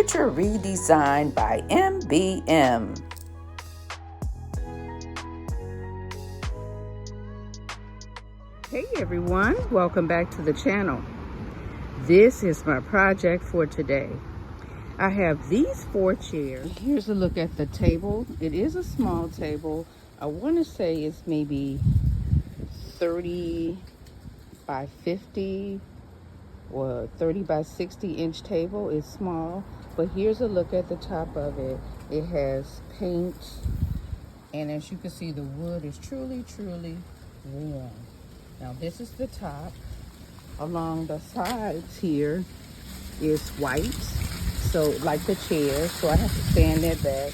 Furniture redesigned by MBM. Hey everyone, welcome back to the channel. This is my project for today. I have these 4 chairs. Here's a look at the table. It is a small table. I want to say it's maybe 30 by 50 or 30 by 60 inch table. It's small, but here's a look at the top of it. It has paint, and as you can see, the wood is truly warm. Now this is the top. Along the sides here is white, so like the chairs, so I have to sand that back,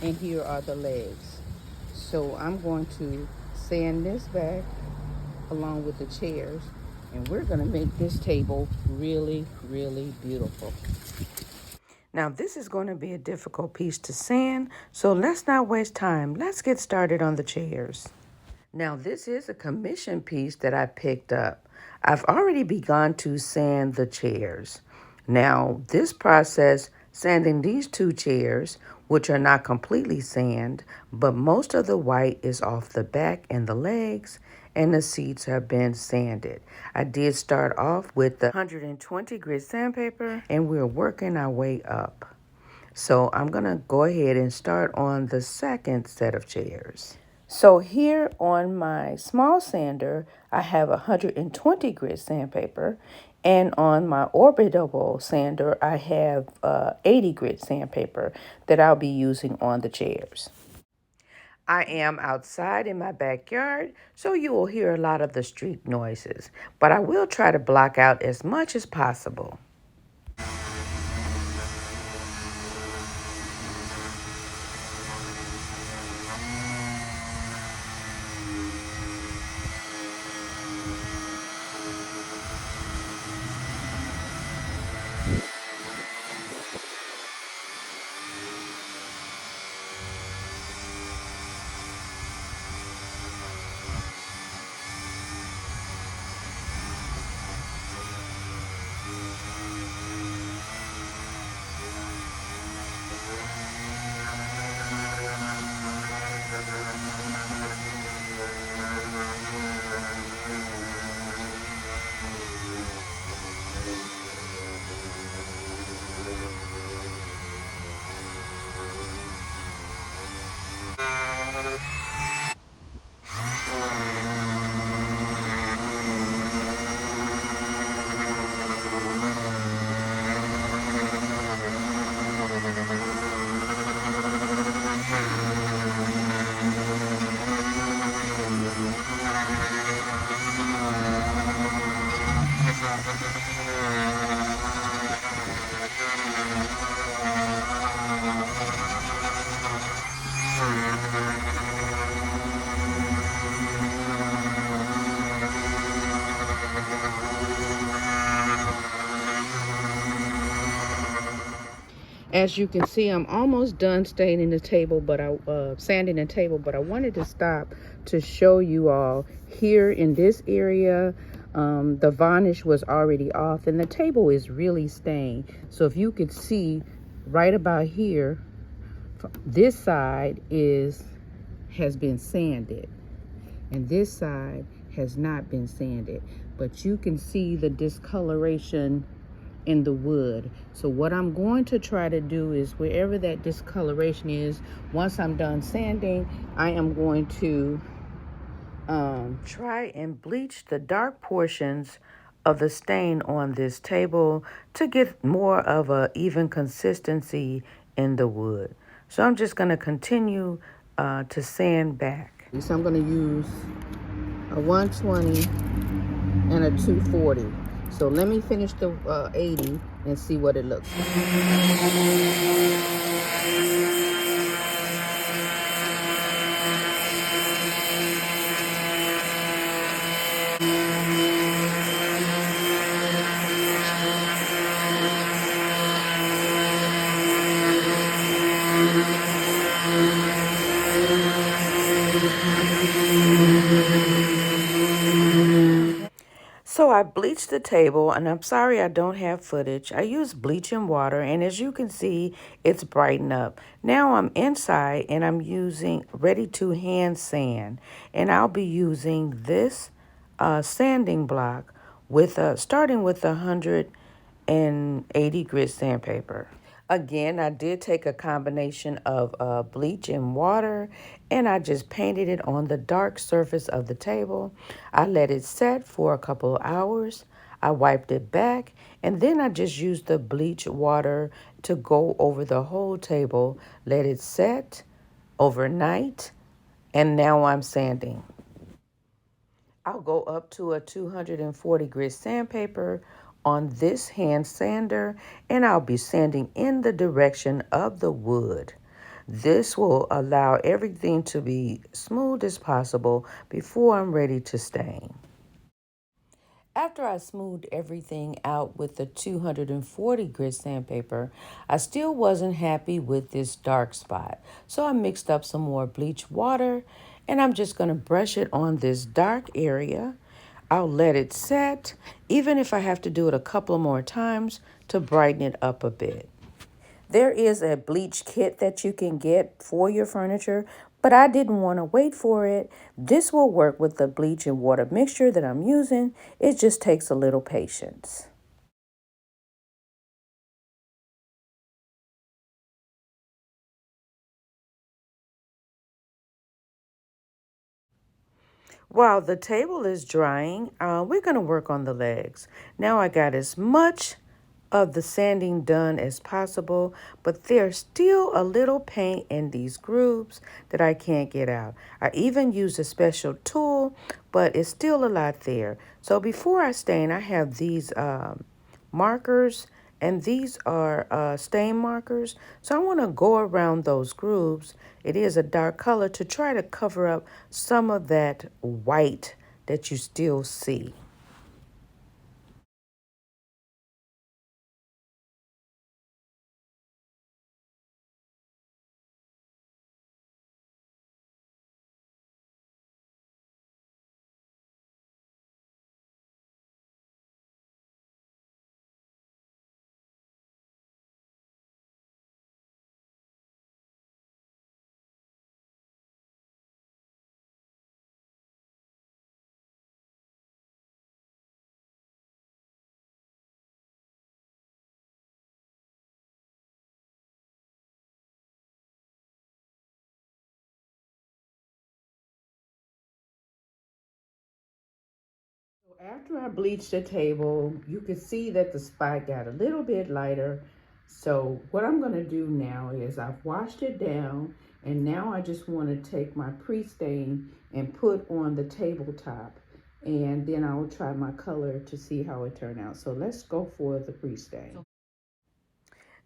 and here are the legs. So I'm going to sand this back along with the chairs, and we're going to make this table really beautiful. Now this is going to be a difficult piece to sand, so let's not waste time. Let's get started on the chairs. Now this is a commission piece that I picked up. I've already begun to sand the chairs. Now this process, sanding these 2 chairs, which are not completely sand, but most of the white is off the back and the legs, and the seats have been sanded. I did start off with the 120 grit sandpaper, and we're working our way up. So I'm gonna go ahead and start on the second set of chairs. So here on my small sander, I have 120 grit sandpaper, and on my orbital sander, I have 80 grit sandpaper that I'll be using on the chairs. I am outside in my backyard, so you will hear a lot of the street noises, but I will try to block out as much as possible. As you can see, I'm almost done sanding the table, but I wanted to stop to show you all here in this area. The varnish was already off, and the table is really stained. So if you could see right about here, this side has been sanded, and this side has not been sanded. But you can see the discoloration in the wood. So what I'm going to try to do is, wherever that discoloration is, once I'm done sanding, I am going to try and bleach the dark portions of the stain on this table to get more of a even consistency in the wood. So I'm just going to continue to sand back. So I'm going to use a 120 and a 240. So let me finish the 80 and see what it looks like. So I bleached bleached the table, and I'm sorry I don't have footage. I used bleach and water, and as you can see, it's brightened up. Now I'm inside, and I'm using ready-to-hand sand, and I'll be using this sanding block with starting with 180 grit sandpaper. Again, I did take a combination of bleach and water, and I just painted it on the dark surface of the table. I let it set for a couple of hours. I wiped it back, and then I just used the bleach water to go over the whole table, let it set overnight, and now I'm sanding. I'll go up to a 240 grit sandpaper on this hand sander, and I'll be sanding in the direction of the wood. This will allow everything to be smooth as possible before I'm ready to stain. After I smoothed everything out with the 240 grit sandpaper, I still wasn't happy with this dark spot. So I mixed up some more bleach water, and I'm just going to brush it on this dark area. I'll let it set, even if I have to do it a couple more times to brighten it up a bit. There is a bleach kit that you can get for your furniture, but I didn't want to wait for it. This will work with the bleach and water mixture that I'm using. It just takes a little patience. While the table is drying, we're going to work on the legs. Now I got as much of the sanding done as possible, but there's still a little paint in these grooves that I can't get out. I even used a special tool, but it's still a lot there. So before I stain, I have these markers, and these are stain markers. So I want to go around those grooves. It is a dark color to try to cover up some of that white that you still see. After I bleached the table, you can see that the spot got a little bit lighter. So what I'm going to do now is I've washed it down, and now I just want to take my pre-stain and put on the tabletop, and then I'll try my color to see how it turned out. So let's go for the pre-stain.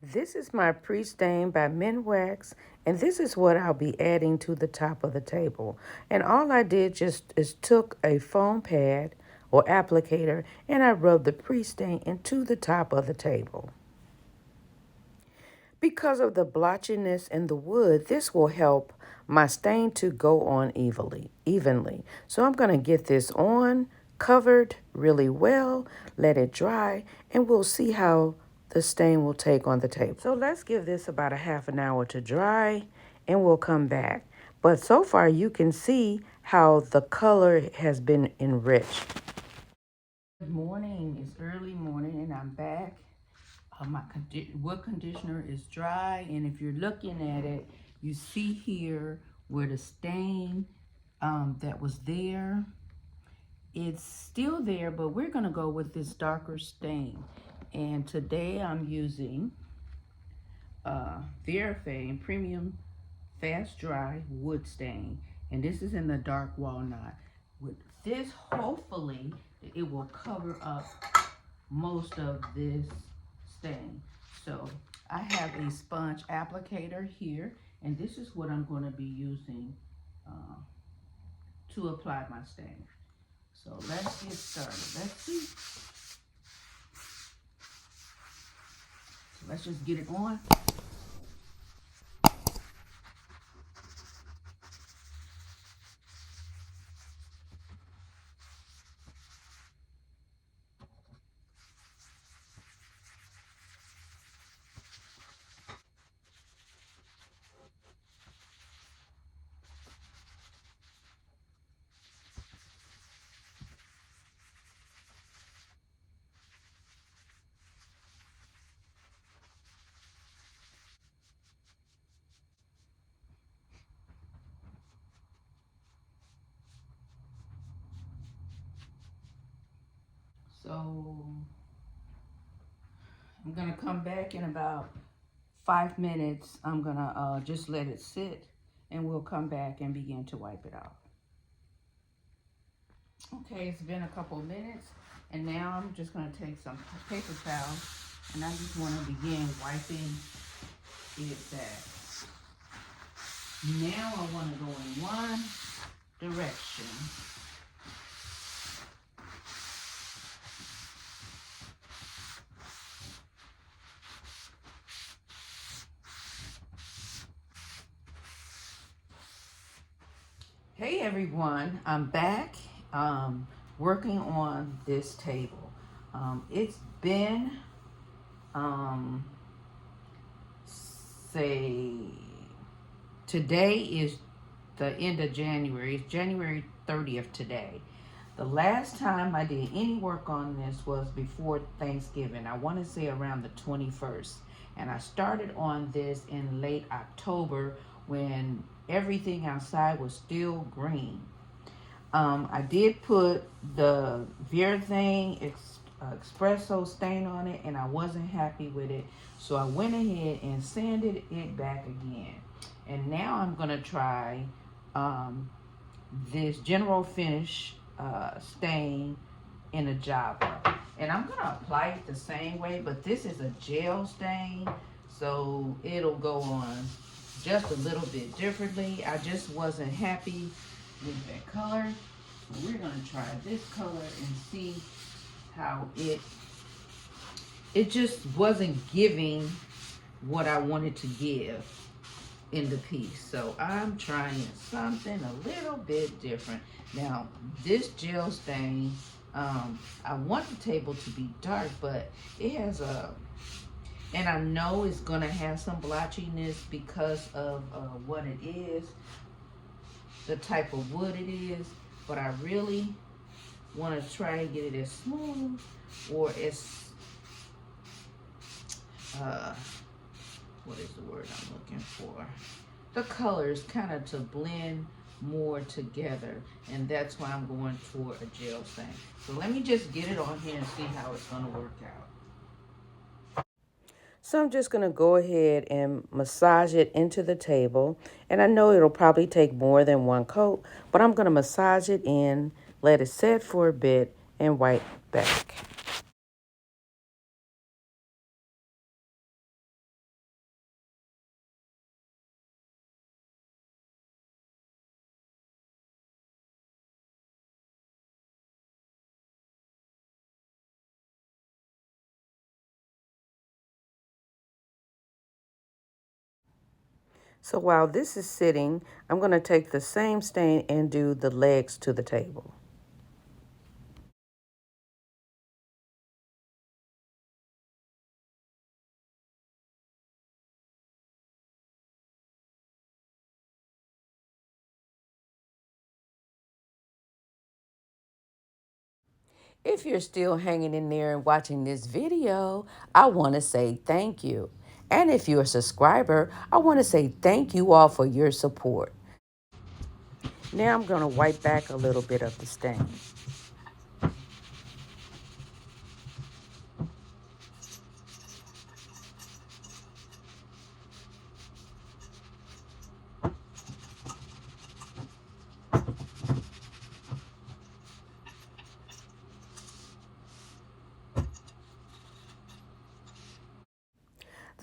This is my pre-stain by Minwax, and this is what I'll be adding to the top of the table. And all I did just is took a foam pad or applicator, and I rubbed the pre-stain into the top of the table. Because of the blotchiness in the wood, this will help my stain to go on evenly. So I'm going to get this on, covered really well, let it dry, and we'll see how the stain will take on the table. So let's give this about a half an hour to dry, and we'll come back. But so far you can see how the color has been enriched. Good morning. It's early morning, and I'm back. My wood conditioner is dry, and if you're looking at it, you see here where the stain that was there, it's still there, but we're going to go with this darker stain. And today I'm using Behr Premium Fast Dry Wood Stain, and this is in the dark walnut. With this, hopefully it will cover up most of this stain. So I have a sponge applicator here, and this is what I'm going to be using to apply my stain. So let's get started. Let's see. So let's just get it on. So I'm gonna come back in about 5 minutes. I'm gonna just let it sit, and we'll come back and begin to wipe it off. Okay, it's been a couple of minutes, and now I'm just gonna take some paper towel, and I just wanna begin wiping it back. Now I wanna go in one direction. Hey everyone, I'm back working on this table. It's been, say, today is the end of January. It's January 30th today. The last time I did any work on this was before Thanksgiving. I want to say around the 21st. And I started on this in late October when everything outside was still green. I did put the Behr espresso stain on it, and I wasn't happy with it. So I went ahead and sanded it back again. And now I'm going to try this General Finish stain in a Java. And I'm going to apply it the same way, but this is a gel stain, so it'll go on just a little bit differently. I just wasn't happy with that color. So we're going to try this color and see how it just wasn't giving what I wanted to give in the piece. So I'm trying something a little bit different. Now, this gel stain, I want the table to be dark, but it has and I know it's gonna have some blotchiness because of what it is, the type of wood it is, but I really want to try and get it as smooth or as, what is the word I'm looking for? The colors kind of to blend more together, and that's why I'm going for a gel stain. So let me just get it on here and see how it's going to work out. So I'm just going to go ahead and massage it into the table, and I know it'll probably take more than one coat, but I'm going to massage it in, let it set for a bit, and wipe back. So while this is sitting, I'm going to take the same stain and do the legs to the table. If you're still hanging in there and watching this video, I want to say thank you. And if you're a subscriber, I want to say thank you all for your support. Now I'm going to wipe back a little bit of the stain.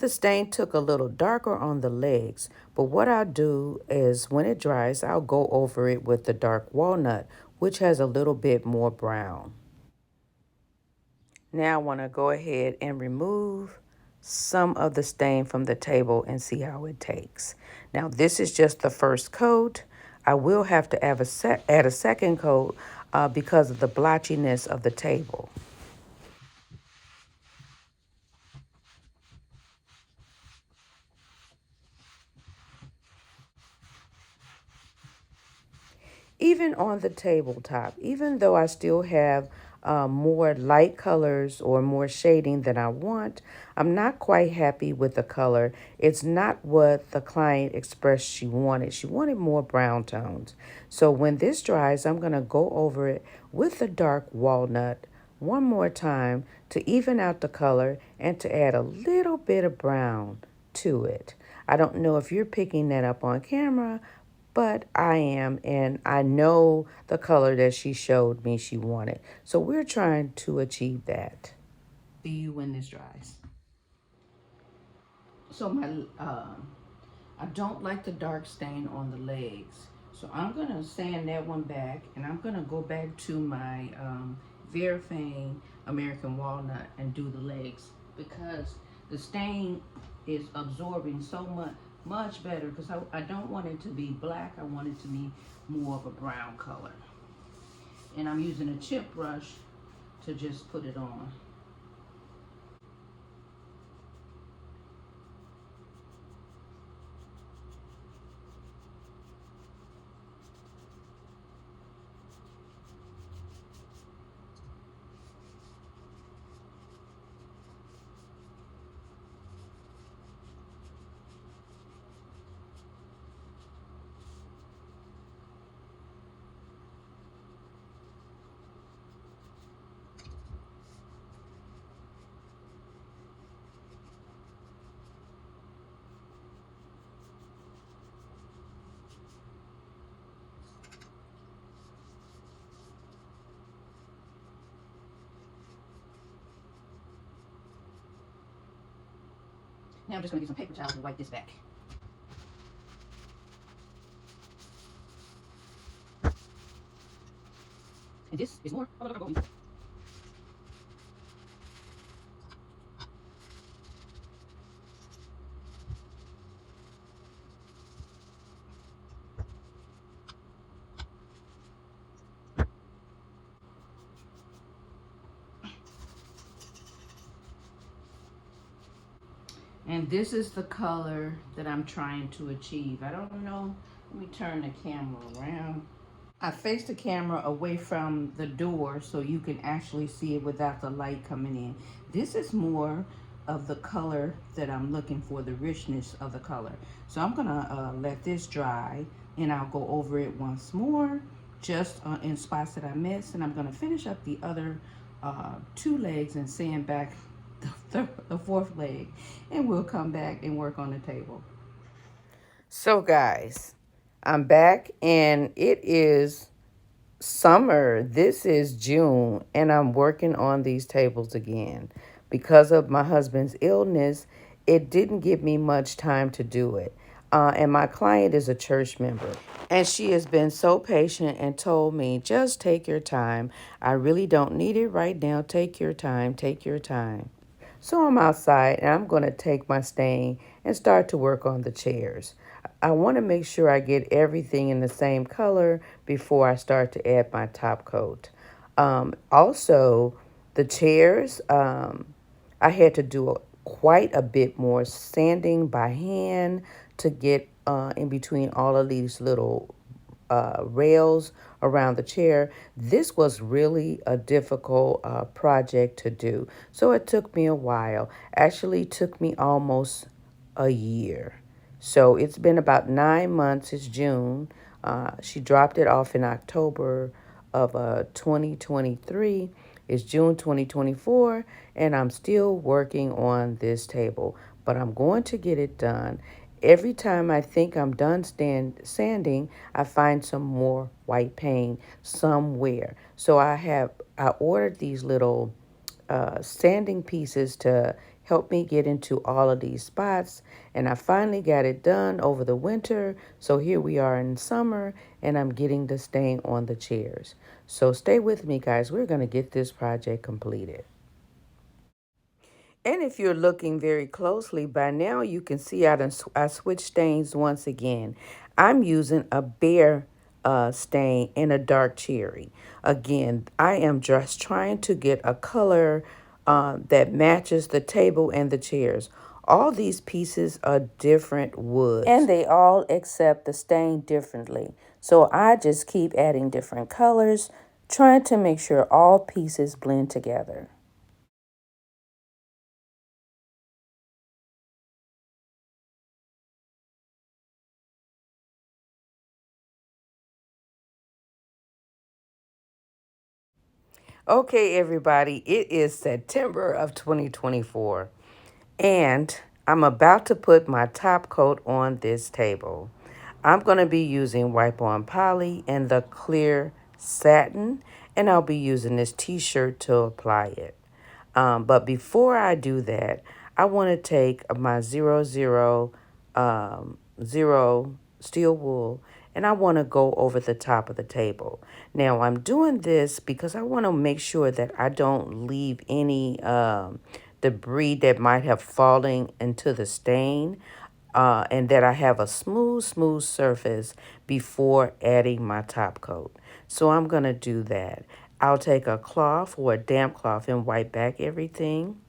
The stain took a little darker on the legs, but what I'll do is when it dries, I'll go over it with the dark walnut, which has a little bit more brown. Now I want to go ahead and remove some of the stain from the table and see how it takes. Now this is just the first coat. I will have to add a second coat because of the blotchiness of the table. Even on the tabletop, even though I still have more light colors or more shading than I want, I'm not quite happy with the color. It's not what the client expressed she wanted. She wanted more brown tones. So when this dries, I'm going to go over it with the dark walnut one more time to even out the color and to add a little bit of brown to it. I don't know if you're picking that up on camera, but I am, and I know the color that she showed me she wanted. So we're trying to achieve that. See you when this dries. So I don't like the dark stain on the legs. So I'm gonna sand that one back, and I'm gonna go back to my Behr American Walnut and do the legs, because the stain is absorbing so much better, because I don't want it to be black. I want it to be more of a brown color. And I'm using a chip brush to just put it on. Now I'm just gonna get some paper towels and wipe this back. And this is more. And this is the color that I'm trying to achieve. I don't know. Let me turn the camera around. I face the camera away from the door so you can actually see it without the light coming in. This is more of the color that I'm looking for, the richness of the color. So I'm gonna let this dry, and I'll go over it once more, just in spots that I missed. And I'm gonna finish up the other two legs and sand back the fourth leg, and we'll come back and work on the table. So guys, I'm back, and it is summer. This is June, and I'm working on these tables again. Because of my husband's illness, it didn't give me much time to do it. And my client is a church member, and she has been so patient and told me, just take your time. I really don't need it right now. Take your time, take your time. So I'm outside, and I'm going to take my stain and start to work on the chairs. I want to make sure I get everything in the same color before I start to add my top coat. Also, the chairs, I had to do quite a bit more sanding by hand to get in between all of these little rails around the chair. This was really a difficult project to do. So it took me a while. Actually took me almost a year. So it's been about 9 months. It's June. She dropped it off in October of 2023. It's June 2024, and I'm still working on this table, but I'm going to get it done. Every time I think I'm done sanding, I find some more white paint somewhere. So I ordered these little sanding pieces to help me get into all of these spots, and I finally got it done over the winter. So here we are in summer, and I'm getting the stain on the chairs. So stay with me, guys. We're going to get this project completed. And if you're looking very closely, by now you can see I switched stains once again. I'm using a Behr stain in a dark cherry. Again, I am just trying to get a color that matches the table and the chairs. All these pieces are different woods, and they all accept the stain differently. So I just keep adding different colors, trying to make sure all pieces blend together. Okay, everybody, it is September of 2024, and I'm about to put my top coat on this table. I'm going to be using Wipe On Poly and the clear satin, and I'll be using this t-shirt to apply it. But before I do that, I want to take my 000 steel wool and I want to go over the top of the table. Now I'm doing this because I want to make sure that I don't leave any debris that might have fallen into the stain, and that I have a smooth surface before adding my top coat. So I'm going to do that. I'll take a cloth or a damp cloth and wipe back everything.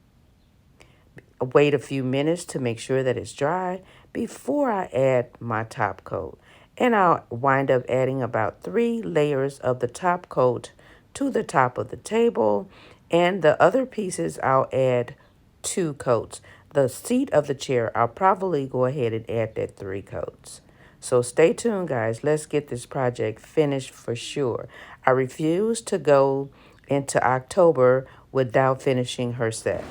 Wait a few minutes to make sure that it's dry before I add my top coat. And I'll wind up adding about 3 layers of the top coat to the top of the table. And the other pieces, I'll add 2 coats. The seat of the chair, I'll probably go ahead and add that 3 coats. So stay tuned, guys. Let's get this project finished for sure. I refuse to go into October without finishing her set.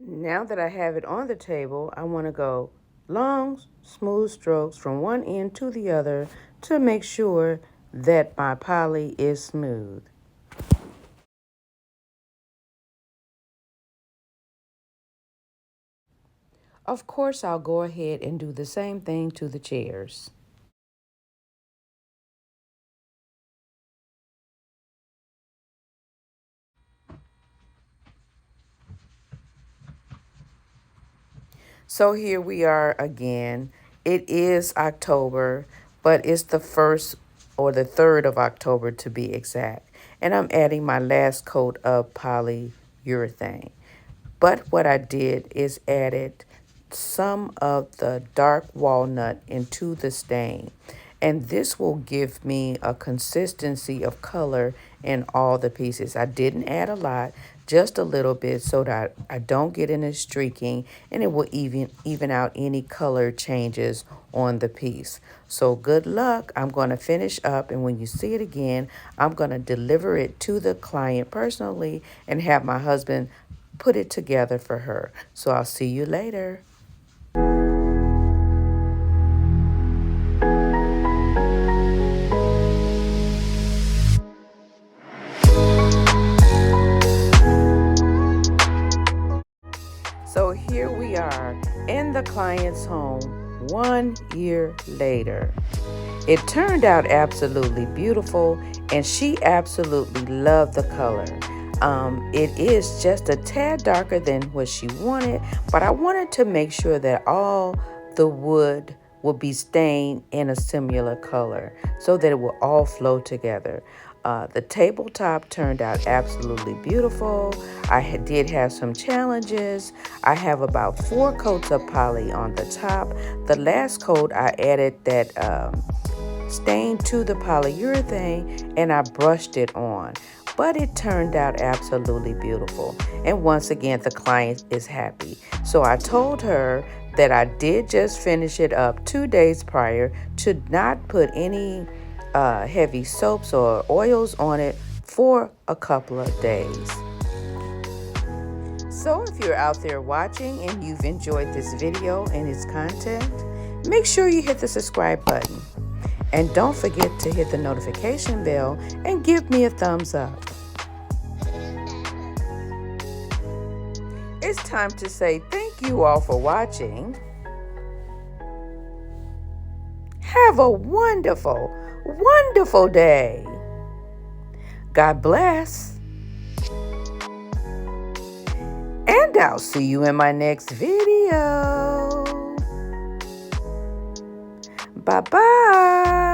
Now that I have it on the table, I want to go long, smooth strokes from one end to the other to make sure that my poly is smooth. Of course, I'll go ahead and do the same thing to the chairs. So here we are again. It is October, but it's the 1st or the 3rd of October to be exact. And I'm adding my last coat of polyurethane. But what I did is added some of the dark walnut into the stain. And this will give me a consistency of color in all the pieces. I didn't add a lot, just a little bit so that I don't get any streaking, and it will even out any color changes on the piece. So good luck. I'm going to finish up, and when you see it again, I'm going to deliver it to the client personally and have my husband put it together for her. So I'll see you later. So here we are in the client's home 1 year later. It turned out absolutely beautiful, and she absolutely loved the color. It is just a tad darker than what she wanted, but I wanted to make sure that all the wood will be stained in a similar color so that it will all flow together. The tabletop turned out absolutely beautiful. I did have some challenges. I have about 4 coats of poly on the top. The last coat, I added that stain to the polyurethane and I brushed it on. But it turned out absolutely beautiful. And once again, the client is happy. So I told her that I did just finish it up 2 days prior, to not put any heavy soaps or oils on it for a couple of days. So if you're out there watching and you've enjoyed this video and its content, make sure you hit the subscribe button. And don't forget to hit the notification bell and give me a thumbs up. It's time to say thank you all for watching. Have a wonderful, wonderful day. God bless. And I'll see you in my next video. Bye-bye.